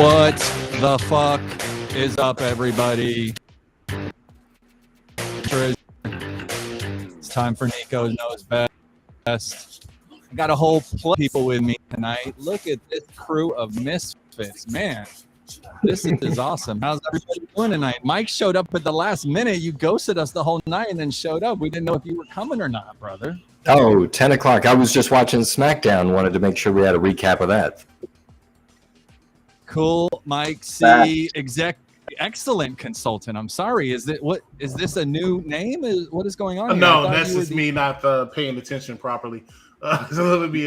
What the fuck is up, everybody? It's time for Niko Knows Best. I got a whole play of people with me tonight. Look at this crew of misfits. Man, this is awesome. How's everybody doing tonight? Mike showed up at the last minute. You ghosted us the whole night and then showed up. We didn't know if you were coming or not, brother. Oh, 10 o'clock. I was just watching SmackDown. Wanted to make sure we had a recap of that. Cool. Mike C, excellent consultant. I'm sorry. Is this a new name? What is going on here? No, that's just me not paying attention properly. So let me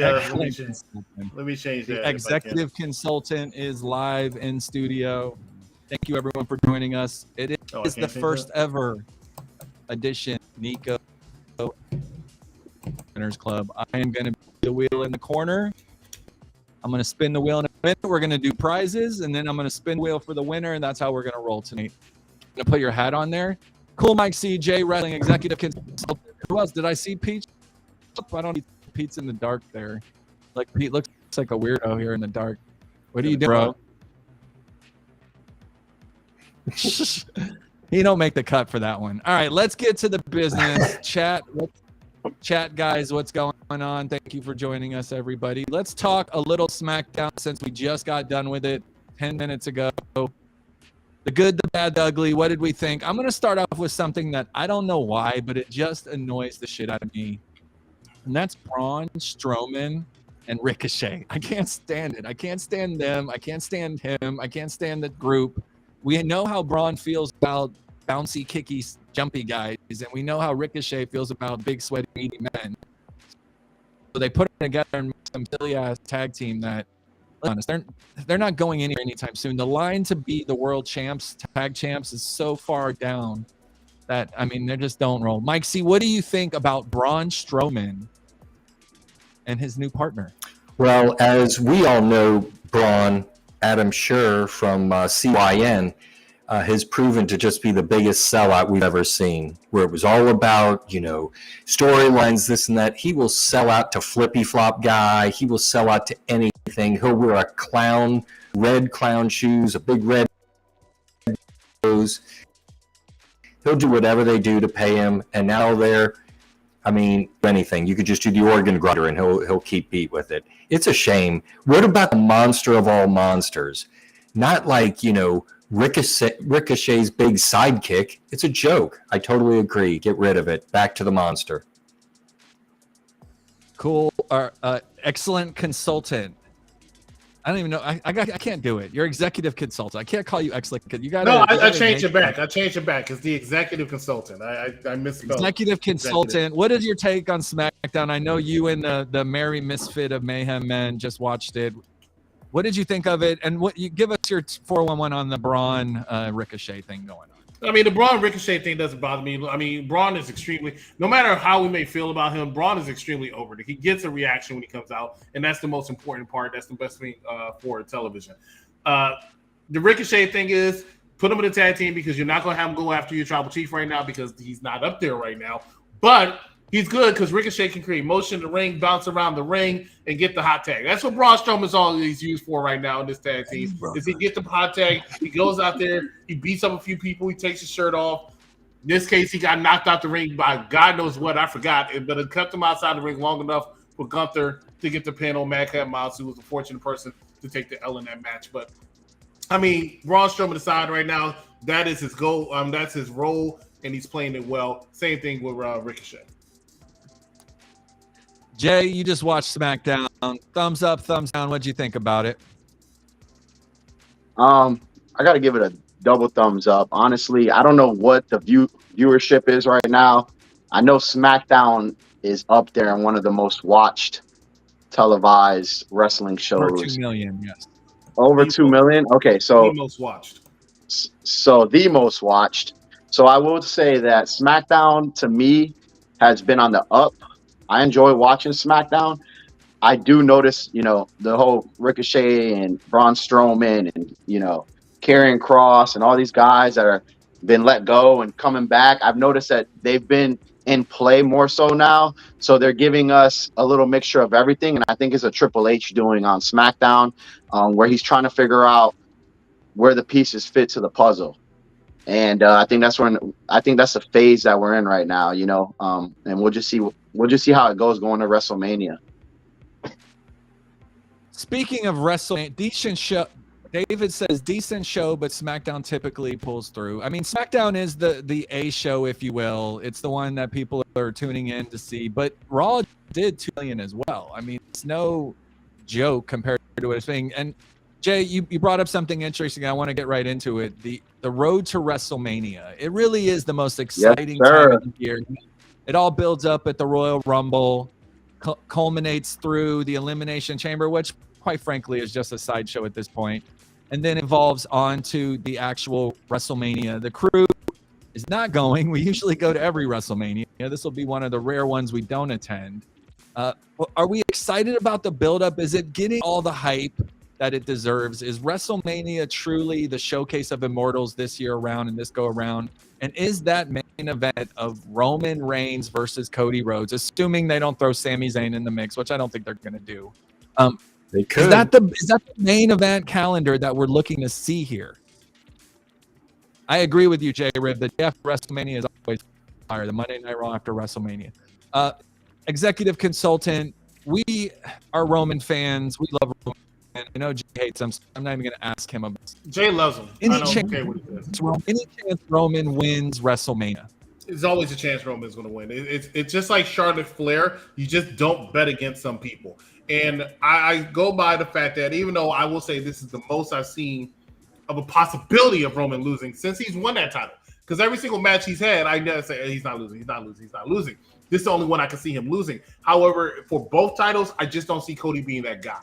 change that. The executive consultant is live in studio. Thank you everyone for joining us. It is the first ever edition Niko Winners Club. I am going to be the wheel in the corner. I'm going to spin the wheel in a minute. We're going to do prizes, and then I'm going to spin the wheel for the winner, and that's how we're going to roll tonight. I'm going to put your hat on there. Cool Mike CJ, wrestling executive consultant. Who else? Did I see Peach? I don't see Pete's in the dark there. Like Pete looks like a weirdo here in the dark. What are you doing, bro? He don't make the cut for that one. All right, let's get to the business. Chat guys, what's going on? Thank you for joining us, everybody. Let's talk a little SmackDown since we just got done with it 10 minutes ago. The good, the bad, the ugly. What did we think? I'm going to start off with something that I don't know why, but it just annoys the shit out of me. And that's Braun Strowman and Ricochet. I can't stand it. I can't stand them. I can't stand him. I can't stand the group. We know how Braun feels about bouncy, kicky, jumpy guys, and we know how Ricochet feels about big, sweaty, meaty men. So they put them together and make some silly-ass tag team that, let's be honest, they're not going anywhere anytime soon. The line to be the world champs, tag champs, is so far down that, I mean, they just don't roll. Mike C., what do you think about Braun Strowman and his new partner? Well, as we all know, Braun, Adam Scherr from CYN, has proven to just be the biggest sellout we've ever seen, where it was all about, storylines, this and that. He will sell out to Flippy Flop guy. He will sell out to anything. He'll wear a red clown shoes, a big red nose. He'll do whatever they do to pay him. And now anything. You could just do the organ grinder and he'll keep beat with it. It's a shame. What about the monster of all monsters? Not like, Ricochet's big sidekick. It's a joke. I totally agree. Get rid of it. Back to the monster. Cool. Excellent consultant. I don't even know. I can't do it. You're executive consultant. I can't call you excellent. You got no. I changed it back. I changed it back. It's the executive consultant. I misspelled. Executive consultant. What is your take on SmackDown? I know you and the Merry Misfit of Mayhem Men just watched it. What did you think of it? And what you give us your 411 on the Braun Ricochet thing going on? I mean, the Braun Ricochet thing doesn't bother me. I mean, Braun is extremely, no matter how we may feel about him, Braun is extremely over. He gets a reaction when he comes out, and that's the most important part. That's the best thing for television. The Ricochet thing is, put him in a tag team because you're not going to have him go after your tribal chief right now because he's not up there right now. But he's good because Ricochet can create motion in the ring, bounce around the ring, and get the hot tag. That's what Braun Strowman's all he's used for right now in this tag team. Is he gets the hot tag, he goes out there, he beats up a few people, he takes his shirt off. In this case, he got knocked out the ring by God knows what, I forgot. But it kept him outside the ring long enough for Gunther to get the pin on Madcap Mouse, who was a fortunate person to take the L in that match. But I mean, Braun Strowman aside right now, that is his goal. That's his role, and he's playing it well. Same thing with Ricochet. Jay, you just watched SmackDown. Thumbs up, thumbs down. What'd you think about it? I got to give it a double thumbs up. Honestly, I don't know what the viewership is right now. I know SmackDown is up there in one of the most watched televised wrestling shows. Over 2 million, yes. Over 2 million? Okay, so the most watched. So the most watched. So I will say that SmackDown, to me, has been on the up. I enjoy watching SmackDown. I do notice, the whole Ricochet and Braun Strowman and, Karrion Kross and all these guys that are been let go and coming back. I've noticed that they've been in play more so now. So they're giving us a little mixture of everything. And I think it's a Triple H doing on SmackDown, where he's trying to figure out where the pieces fit to the puzzle. And I think that's the phase that we're in right now, and we'll just see how it goes going to WrestleMania. Speaking of WrestleMania, decent show. David says decent show, but SmackDown typically pulls through. I mean, SmackDown is the A show, if you will. It's the one that people are tuning in to see. But Raw did 2 million as well. I mean, it's no joke compared to what it's being. And Jay, you brought up something interesting. I want to get right into it. The road to WrestleMania. It really is the most exciting time of the year. It all builds up at the Royal Rumble, culminates through the Elimination Chamber, which quite frankly is just a sideshow at this point, and then evolves onto the actual WrestleMania. The crew is not going. We usually go to every WrestleMania. This will be one of the rare ones we don't attend. Are we excited about the buildup? Is it getting all the hype that it deserves? Is WrestleMania truly the showcase of immortals this year around and this go around? And is that main event of Roman Reigns versus Cody Rhodes, assuming they don't throw Sami Zayn in the mix, which I don't think they're going to do? They could. Is that the main event calendar that we're looking to see here? I agree with you, Jay Rib. The day after WrestleMania is always higher. The Monday Night Raw after WrestleMania. Executive consultant. We are Roman fans. We love Roman. I know Jay hates him, so I'm not even going to ask him about it. Jay loves him. Any chance Roman wins WrestleMania? There's always a chance Roman's going to win. It's just like Charlotte Flair. You just don't bet against some people. And I go by the fact that even though I will say this is the most I've seen of a possibility of Roman losing since he's won that title. Because every single match he's had, I never say, hey, he's not losing. This is the only one I can see him losing. However, for both titles, I just don't see Cody being that guy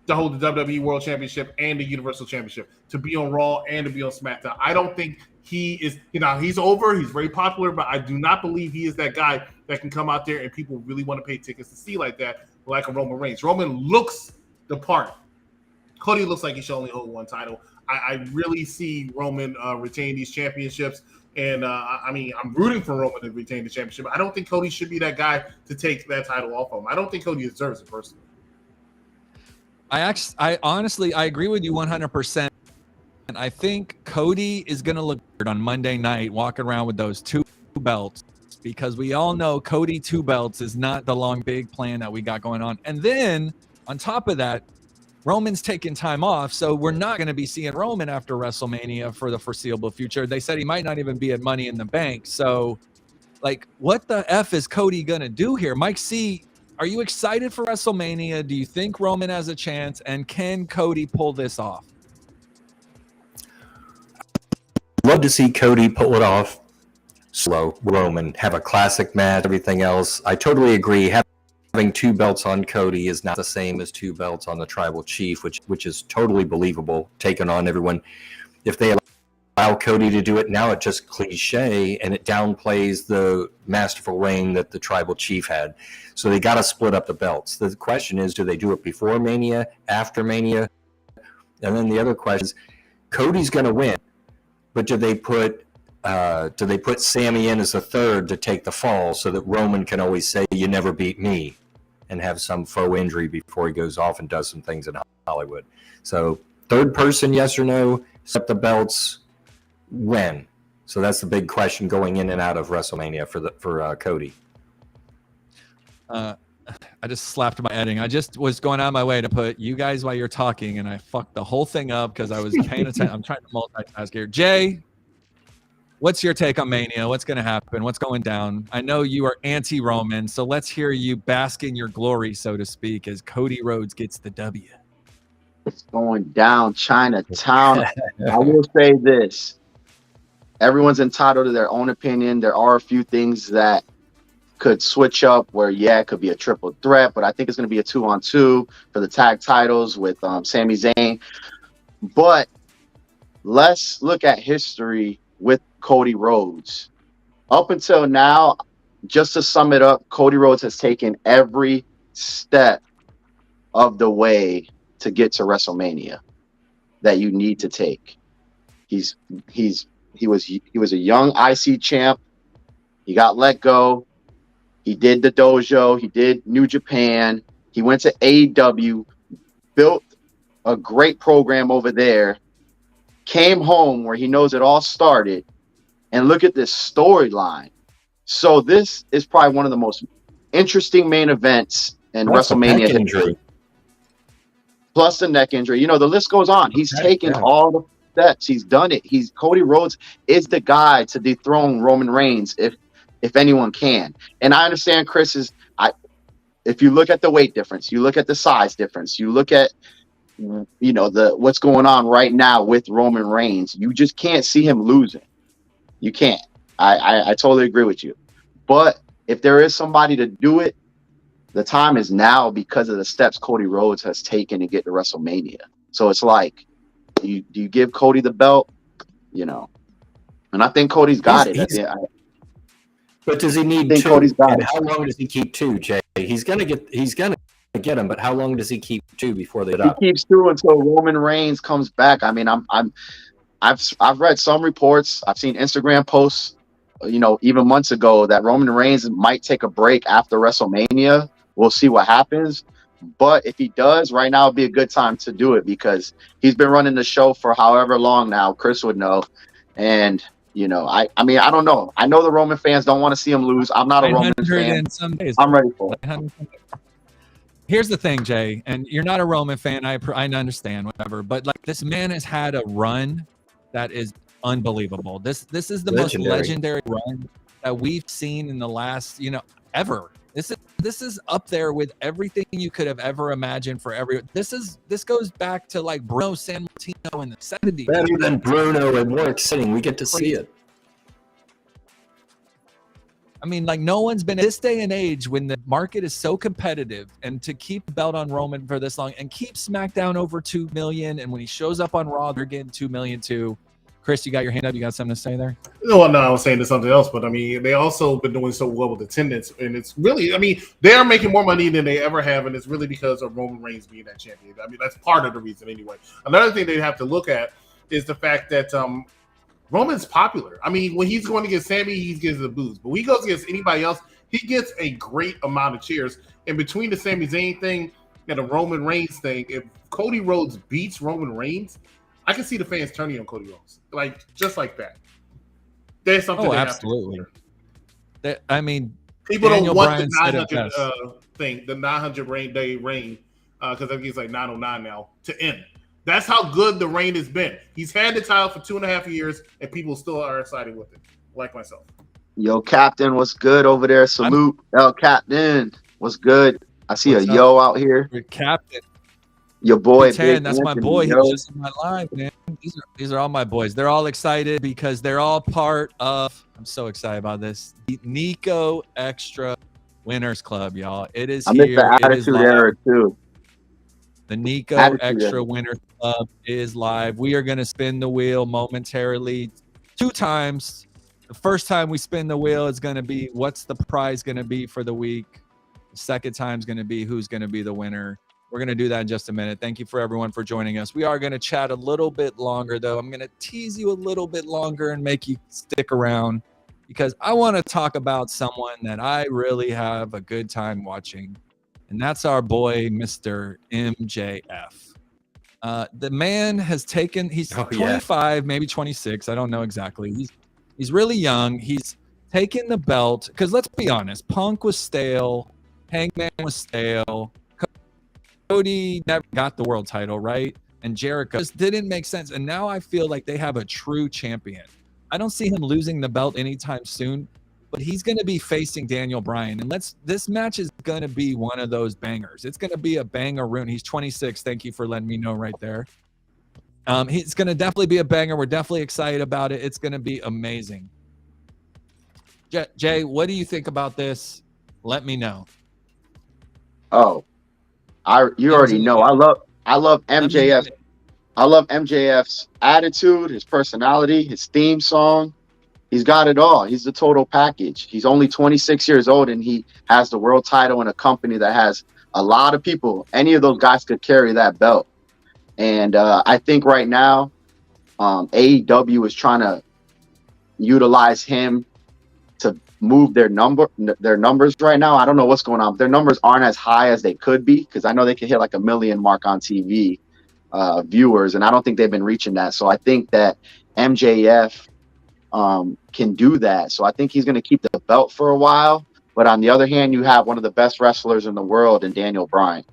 to hold the WWE World Championship and the Universal Championship, to be on Raw and to be on SmackDown. I don't think he is, he's over. He's very popular, but I do not believe he is that guy that can come out there and people really want to pay tickets to see like that, like a Roman Reigns. Roman looks the part. Cody looks like he should only hold one title. I really see Roman retain these championships. And, I'm rooting for Roman to retain the championship. I don't think Cody should be that guy to take that title off of him. I don't think Cody deserves it personally. I honestly agree with you 100%. And I think Cody is going to look good on Monday night walking around with those 2 belts, because we all know Cody 2 belts is not the long, big plan that we got going on. And then on top of that, Roman's taking time off, so we're not going to be seeing Roman after WrestleMania for the foreseeable future. They said he might not even be at Money in the Bank. So, what the F is Cody going to do here? Mike C., are you excited for WrestleMania? Do you think Roman has a chance? And can Cody pull this off? Love to see Cody pull it off. Slow Roman, have a classic match, everything else. I totally agree. Having 2 belts on Cody is not the same as 2 belts on the Tribal Chief, which is totally believable, taking on everyone. If they allow Cody to do it now, it's just cliche, and it downplays the masterful reign that the Tribal Chief had. So they got to split up the belts. The question is, do they do it before Mania, after Mania? And then the other question is, Cody's going to win, but do they put Sami in as a third to take the fall so that Roman can always say, you never beat me, and have some faux injury before he goes off and does some things in Hollywood? So third person, yes or no, set the belts, when? So that's the big question going in and out of WrestleMania for Cody. I just slapped my editing. I just was going out of my way to put you guys while you're talking, and I fucked the whole thing up because I was paying attention. I'm trying to multitask here. Jay, what's your take on Mania? What's going to happen? What's going down? I know you are anti-Roman, so let's hear you bask in your glory, so to speak, as Cody Rhodes gets the W. It's going down Chinatown. I will say this. Everyone's entitled to their own opinion. There are a few things that could switch up where, it could be a triple threat, but I think it's going to be a 2-on-2 for the tag titles with Sami Zayn. But let's look at history with Cody Rhodes. Up until now, just to sum it up, Cody Rhodes has taken every step of the way to get to WrestleMania that you need to take. He was a young IC champ. He got let go. He did the dojo. He did New Japan. He went to AEW, built a great program over there, came home where he knows it all started, and look at this storyline. So this is probably one of the most interesting main events in Plus a neck WrestleMania. injury. Plus the neck injury. You know, the list goes on. He's taken all the steps. He's done it. Cody Rhodes is the guy to dethrone Roman Reigns if anyone can. And I understand if you look at the weight difference, you look at the size difference, you look at what's going on right now with Roman Reigns, you just can't see him losing. You can't. I totally agree with you. But if there is somebody to do it, the time is now because of the steps Cody Rhodes has taken to get to WrestleMania. So it's like, do you give Cody the belt? And I think Cody's got it. But does he need two? Cody's got and it. how long does he keep two, Jay? He's gonna get him, but how long does he keep two before they up? He keeps two until Roman Reigns comes back. I mean, I've read some reports. I've seen Instagram posts, even months ago, that Roman Reigns might take a break after WrestleMania. We'll see what happens. But if he does, right now would be a good time to do it because he's been running the show for however long now. Chris would know. And, I mean, I don't know. I know the Roman fans don't want to see him lose. I'm not a Roman fan. I'm ready for it. Here's the thing, Jay, and you're not a Roman fan. I understand, whatever. But like this man has had a run that is unbelievable. This is the most legendary run that we've seen in the last, ever. This is up there with everything you could have ever imagined for this goes back to like Bruno Sammartino in the 70s. Better than Bruno and more exciting. We get to see it. I mean, like no one's been at this day and age when the market is so competitive, and to keep the belt on Roman for this long and keep SmackDown over 2 million, and when he shows up on Raw, they're getting 2 million too. Chris, you got your hand up. You got something to say there? No, I was saying something else, but I mean, they also been doing so well with attendance, and it's really, I mean, they are making more money than they ever have, and it's really because of Roman Reigns being that champion. I mean, that's part of the reason anyway. Another thing they have to look at is the fact that Roman's popular. I mean, when he's going against Sammy, he gets the boos, but when he goes against anybody else, he gets a great amount of cheers. And between the Sami Zayn thing and the Roman Reigns thing, if Cody Rhodes beats Roman Reigns, I can see the fans turning on Cody Rhodes, like just like that. There's something. Oh, absolutely. I mean, people Daniel don't want Bryan the 900 thing, the 900 day reign, because I think it's like 909 now to end. That's how good the reign has been. He's had the title for 2.5 years, and people still are excited with it, like myself. Yo, Captain, what's good over there? Salute, El Captain. What's good? I see a yo out here. Captain. Your boy, Big that's my boy. He was just in my live, man. These are all my boys. They're all excited because they're all part of. I'm so excited about this. The Niko Exxtra Winners Club, y'all. It is I here. missed the Attitude Era too. The Niko Exxtra Winners Club is live. We are going to spin the wheel momentarily 2 times. The first time we spin the wheel is going to be what's the prize going to be for the week. The second time is going to be who's going to be the winner. We're going to do that in just a minute. Thank you for everyone for joining us. We are going to chat a little bit longer, though. I'm going to tease you a little bit longer and make you stick around because I want to talk about someone that I really have a good time watching, and that's our boy, Mr. MJF. The man has taken, he's 25, maybe 26. I don't know exactly. He's really young. He's taken the belt because let's be honest, Punk was stale. Hangman was stale. Cody never got the world title, right? And Jericho just didn't make sense. And now I feel like they have a true champion. I don't see him losing the belt anytime soon, but he's going to be facing Daniel Bryan. And this match is going to be one of those bangers. It's going to be a banger-roon. He's 26. Thank you for letting me know right there. He's going to definitely be a banger. We're definitely excited about it. It's going to be amazing. Jay, what do you think about this? Let me know. Oh, you already know. I love MJF. I love MJF's attitude, his personality, his theme song. He's got it all. He's the total package. He's only 26 years old, and he has the world title in a company that has a lot of people. Any of those guys could carry that belt. And I think right now, AEW is trying to utilize him to move their numbers right now. I don't know what's going on, but their numbers aren't as high as they could be because I know they can hit like 1 million mark on TV. viewers, and I don't think they've been reaching that. So I think that MJF can do that. So I think he's going to keep the belt for a while. But on the other hand, you have one of the best wrestlers in the world in Daniel Bryan.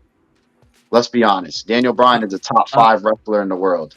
Let's be honest. Daniel Bryan is a top 5 wrestler in the world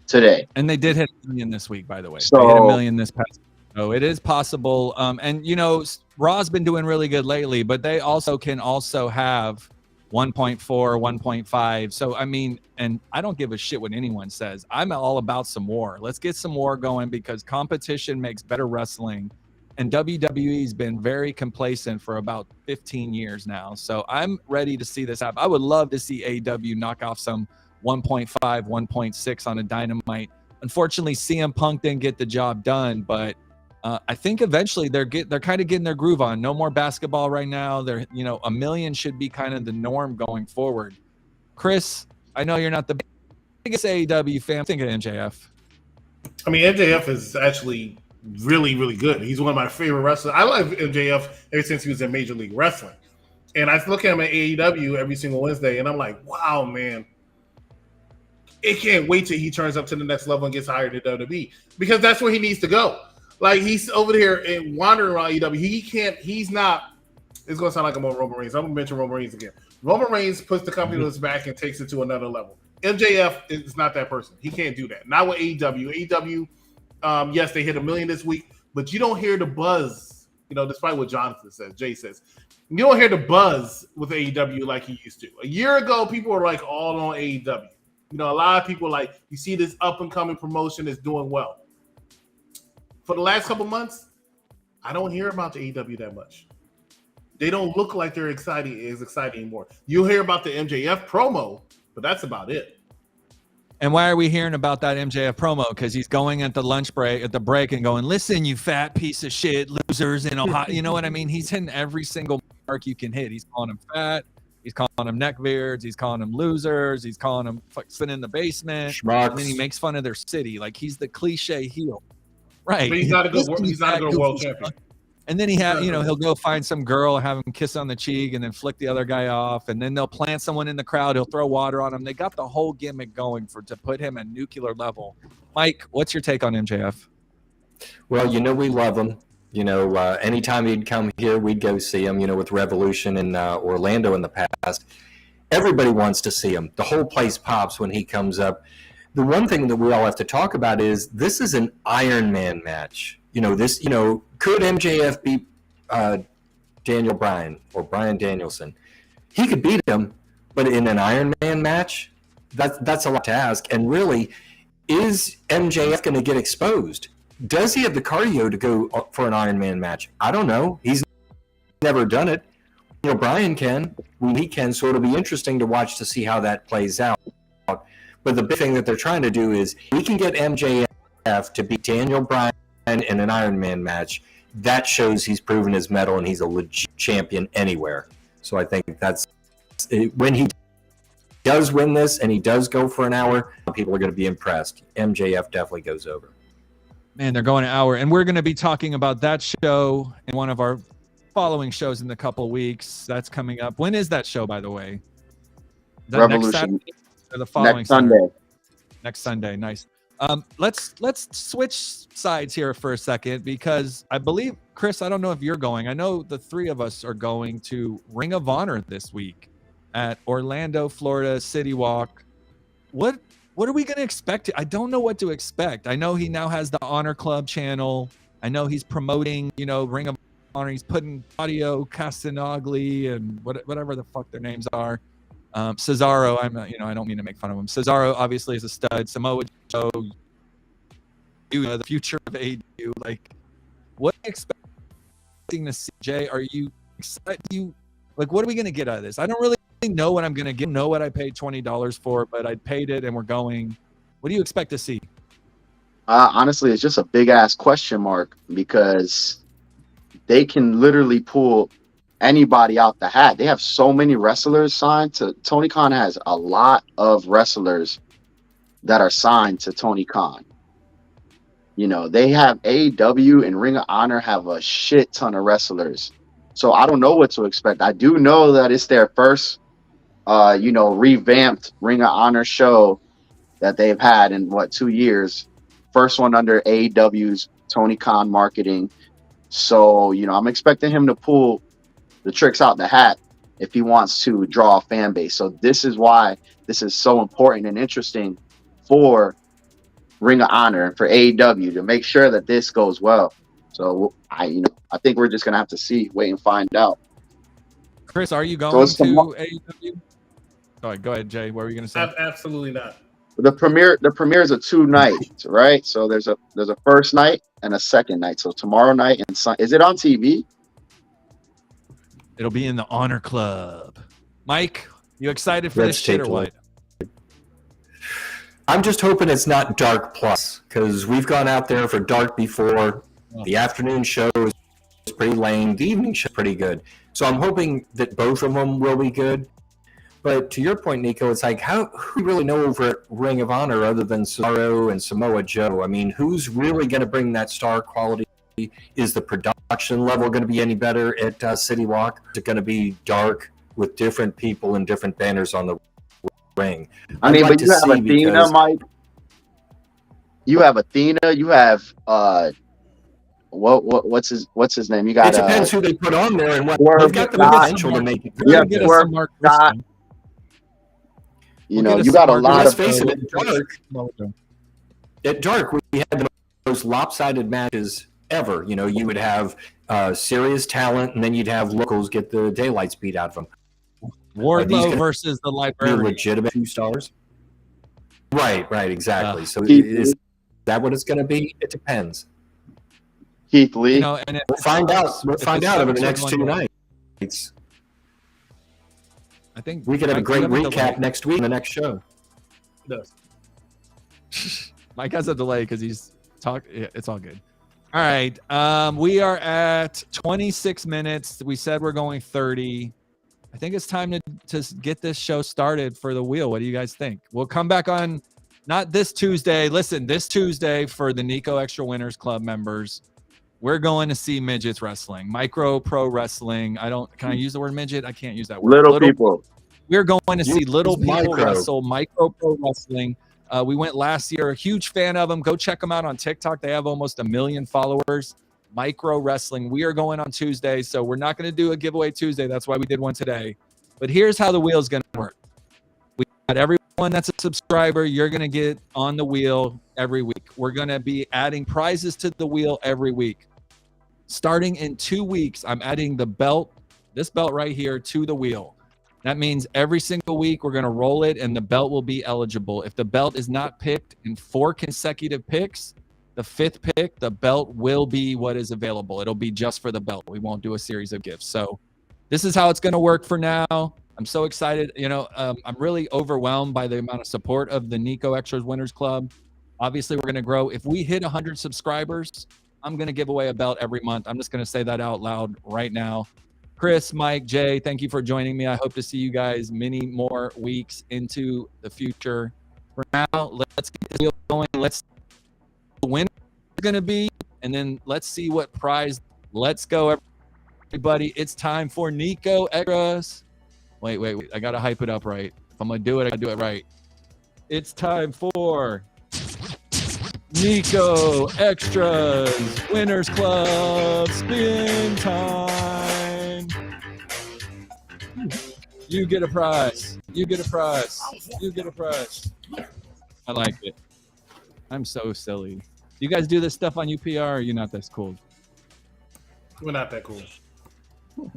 today. And they did hit $1 million this week, by the way. So, they hit $1 million this past week. So it is possible. And, you know, Raw's been doing really good lately, but they also can also have 1.4, 1.5. So, I mean, and I don't give a shit what anyone says. I'm all about some war. Let's get some war going because competition makes better wrestling. And WWE's been very complacent for about 15 years now. So I'm ready to see this happen. I would love to see AEW knock off some 1.5, 1.6 on a Dynamite. Unfortunately, CM Punk didn't get the job done, but I think eventually they're kind of getting their groove on. No more basketball right now. They're, you know, $1 million should be kind of the norm going forward. Chris, I know you're not the biggest AEW fan. Think of MJF. I mean, MJF is actually really, really good. He's one of my favorite wrestlers. I like MJF ever since he was in Major League Wrestling. And I look at him at AEW every single Wednesday, and I'm like, wow, man. It can't wait till he turns up to the next level and gets hired at WWE because that's where he needs to go. Like, he's over there and wandering around AEW. He's not, it's going to sound like I'm on Roman Reigns. I'm going to mention Roman Reigns again. Roman Reigns puts the company on his back and takes it to another level. MJF is not that person. He can't do that. Not with AEW. AEW, yes, they hit $1 million this week, but you don't hear the buzz, you know, despite what Jonathan says, Jay says. You don't hear the buzz with AEW like he used to. A year ago, people were like all on AEW. You know, a lot of people like, you see this up-and-coming promotion is doing well. For the last couple months, I don't hear about the AEW that much. They don't look like they're exciting anymore. You'll hear about the MJF promo, but that's about it. And why are we hearing about that MJF promo? Because he's going at the lunch break, at the break, and going, "Listen, you fat piece of shit, losers in Ohio." You know what I mean? He's hitting every single mark you can hit. He's calling them fat. He's calling them neckbeards. He's calling them losers. He's calling them sitting in the basement. Schmucks. And then he makes fun of their city. Like, he's the cliche heel. Right. But he's not a good world champion. And then he'll go find some girl, have him kiss on the cheek, and then flick the other guy off. And then they'll plant someone in the crowd. He'll throw water on him. They got the whole gimmick going to put him at nuclear level. Mike, what's your take on MJF? Well, you know, we love him. You know, anytime he'd come here, we'd go see him, you know, with Revolution in Orlando in the past. Everybody wants to see him. The whole place pops when he comes up. The one thing that we all have to talk about is this is an Iron Man match. Could MJF beat Daniel Bryan or Bryan Danielson? He could beat him, but in an Iron Man match, that's a lot to ask. And really, is MJF going to get exposed? Does he have the cardio to go for an Iron Man match? I don't know. He's never done it. You know, Bryan can. He can, so it'll be interesting to watch to see how that plays out. But the big thing that they're trying to do is we can get MJF to beat Daniel Bryan in an Iron Man match. That shows he's proven his mettle and he's a legit champion anywhere. So I think that's when he does win this and he does go for an hour, people are going to be impressed. MJF definitely goes over. Man, they're going an hour. And we're going to be talking about that show in one of our following shows in a couple weeks. That's coming up. When is that show, by the way? Is that Revolution. next Saturday or the following Next Sunday. Next Sunday. Nice. Let's switch sides here for a second because I believe, Chris, I don't know if you're going. I know the three of us are going to Ring of Honor this week at Orlando, Florida, City Walk. What are we going to expect? I don't know what to expect. I know he now has the Honor Club channel. I know he's promoting, Ring of Honor. He's putting Audio Castanagli and whatever the fuck their names are. Cesaro, I don't mean to make fun of him. Cesaro obviously is a stud. Samoa Joe, the future of AEW. Like, what are you expecting to see, Jay? Are you excited? What are we going to get out of this? I don't really know what I'm going to get. Know what I paid $20 for, but I paid it and we're going. What do you expect to see? Honestly, it's just a big ass question mark because they can literally pull anybody out the hat. They have so many wrestlers signed to Tony Khan. Has a lot of wrestlers that are signed to Tony Khan. They have AEW and Ring of Honor have a shit ton of wrestlers. So I don't know what to expect. I do know that it's their first, revamped Ring of Honor show that they've had in 2 years. First one under AEW's Tony Khan marketing. So, I'm expecting him to pull the tricks out the hat if he wants to draw a fan base. So this is why this is so important and interesting for Ring of Honor and for AEW to make sure that this goes well. So I think we're just gonna have to wait and find out. Chris, are you going to AEW? All right, go ahead, Jay. What were you going to say? Absolutely not. The premiere is a 2 nights, right? So there's a first night and a second night. So tomorrow night and is it on TV? It'll be in the Honor Club. Mike, you excited for this shit or what? I'm just hoping it's not Dark Plus, because we've gone out there for Dark before. The afternoon show is pretty lame. The evening show is pretty good. So I'm hoping that both of them will be good. But to your point, Niko, it's like, who really know over at Ring of Honor other than Cesaro and Samoa Joe? I mean, who's really going to bring that star quality? Is the production level going to be any better at City Walk? Is it going to be dark with different people and different banners on the ring? But you have Athena, Mike. You have Athena. You have what's his name? You got. It depends who they put on there and what. They've got the potential to make it. Yeah, you got a lot of. Face it, at Dark, we had the most lopsided matches ever. You would have serious talent, and then you'd have locals get the daylights beat out of them. Wardlow versus the Librarian. Legitimate 2 stars. Right, exactly. So is that what it's going to be? It depends. Keith Lee. We'll find out. We'll find out over the next 2 nights. I think we could have a great recap next week on the next show. Mike has a delay because he's talking. Yeah, it's all good. All right. We are at 26 minutes. We said we're going 30. I think it's time to get this show started for the wheel. What do you guys think? We'll come back on, not this Tuesday. Listen, this Tuesday for the Niko Exxtra Winners Club members, we're going to see midgets wrestling, micro pro wrestling. Can I use the word midget? I can't use that word. Little people. We're going to see little people wrestle, micro pro wrestling. We went last year. A huge fan of them. Go check them out on TikTok. They have almost 1 million followers. Micro wrestling. We are going on Tuesday, so we're not going to do a giveaway Tuesday. That's why we did one today. But here's how the wheel is going to work. We got everyone that's a subscriber. You're going to get on the wheel every week. We're going to be adding prizes to the wheel every week. Starting in 2 weeks, I'm adding the belt, this belt right here, to the wheel. That means every single week we're going to roll it and the belt will be eligible. If the belt is not picked in 4 consecutive picks, the 5th pick, the belt will be what is available. It'll be just for the belt. We won't do a series of gifts. So this is how it's going to work for now. I'm so excited. I'm really overwhelmed by the amount of support of the Niko Extras Winners Club. Obviously, we're going to grow. If we hit 100 subscribers, I'm going to give away a belt every month. I'm just going to say that out loud right now. Chris, Mike, Jay, thank you for joining me. I hope to see you guys many more weeks into the future. For now, let's get this wheel going. Let's see what the winner is going to be, and then let's see what prize. Let's go, everybody. It's time for Niko Extras. Wait. I got to hype it up right. If I'm going to do it, I got to do it right. It's time for Niko Extras Winners Club spin time. You get a prize. You get a prize. You get a prize. I like it. I'm so silly. You guys do this stuff on UPR, or are you not this cool? We're not that cool. All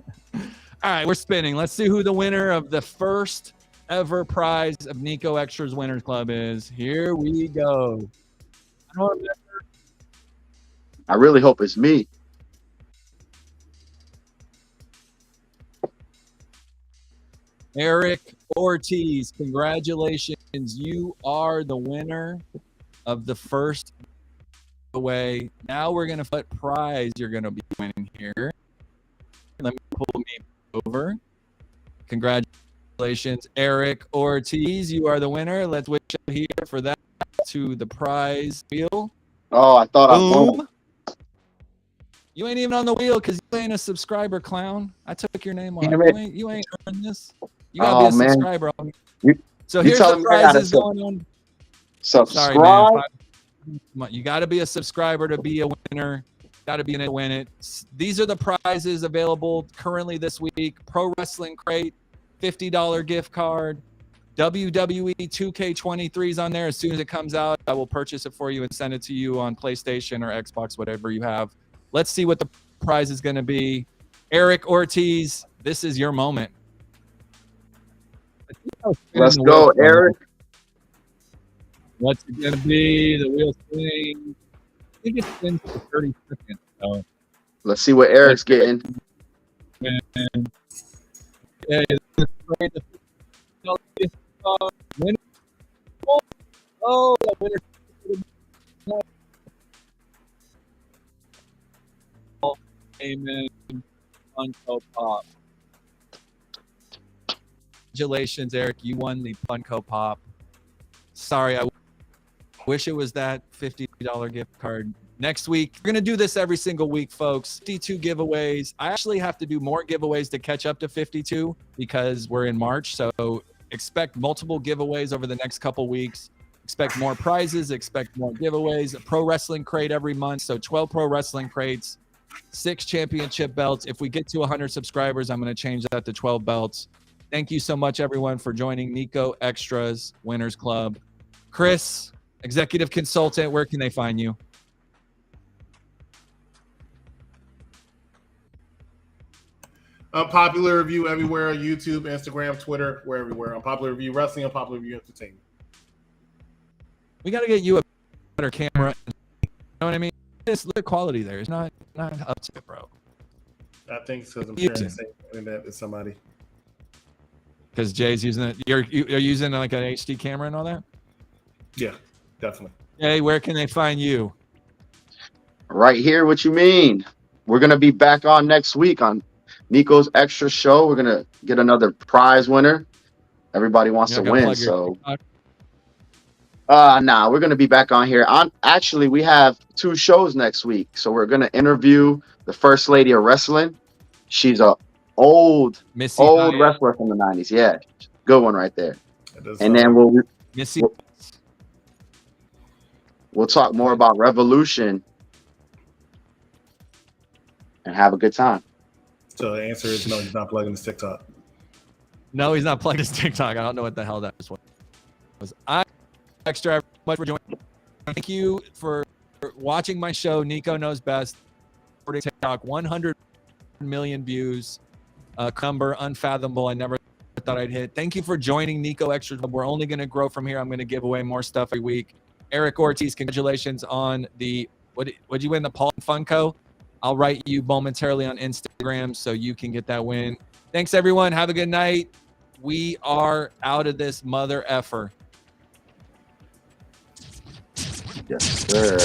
right, we're spinning. Let's see who the winner of the first ever prize of Niko Extras Winners Club is. Here we go. I really hope it's me. Eric Ortiz, congratulations. You are the winner of the first giveaway. Now we're going to put prize you're going to be winning here. Let me pull me over. Congratulations, Eric Ortiz. You are the winner. Let's switch up here for that to the prize wheel. Oh, I thought I won. You ain't even on the wheel because you ain't a subscriber, clown. I took your name off. You ain't earned this. You gotta be a subscriber. So here's the prizes going on. Subscribe. Sorry, man. You got to be a subscriber to be a winner. Got to be in it to win it. These are the prizes available currently this week. Pro Wrestling Crate, $50 gift card. WWE 2K23 is on there. As soon as it comes out, I will purchase it for you and send it to you on PlayStation or Xbox, whatever you have. Let's see what the prize is going to be. Eric Ortiz, this is your moment. Let's go, Eric. What's it going to be? The wheel spinning. I think it spins for 30 seconds. So. Let's see what Eric's getting. And, yeah, winner. Oh, the winner. Amen. Funko Pop. Congratulations, Eric. You won the Funko Pop. Sorry, I wish it was that $50 gift card. Next week, we're going to do this every single week, folks. 52 giveaways. I actually have to do more giveaways to catch up to 52 because we're in March. So expect multiple giveaways over the next couple weeks. Expect more prizes. Expect more giveaways. A Pro Wrestling Crate every month. So 12 Pro Wrestling Crates, 6 championship belts. If we get to 100 subscribers, I'm going to change that to 12 belts. Thank you so much, everyone, for joining Niko Extra's Winners Club. Chris, executive consultant, where can they find you? Unpopular Review everywhere, YouTube, Instagram, Twitter, we're everywhere. Unpopular Review Wrestling, Unpopular Review Entertainment. We got to get you a better camera. You know what I mean? Just look at quality there. It's not up to it, bro. I think it's because I'm sharing the same internet as somebody. Because Jay's using it. You're using like an HD camera and all that? Yeah, definitely. Hey, where can they find you? Right here. What you mean? We're going to be back on next week on Niko's Extra Show. We're going to get another prize winner. Everybody wants to win. So, nah, we're going to be back on here. Actually, we have 2 shows next week. So we're going to interview the First Lady of Wrestling. She's a old wrestler from the 90s. Yeah, good one right there. And then we'll talk more about Revolution and have a good time. So the answer is no, he's not plugging his TikTok. No, he's not plugged his TikTok. I don't know what the hell that was. I'm Extra much for joining. Thank you for watching my show. Niko Knows Best. TikTok, 100 million views. Number unfathomable. I never thought I'd hit. Thank you for joining Niko Extra. We're only going to grow from here. I'm going to give away more stuff every week. Eric Ortiz, congratulations on the would you win the Paul Funko? I'll write you momentarily on Instagram so you can get that win. Thanks everyone. Have a good night. We are out of this mother effer. Yes, sir.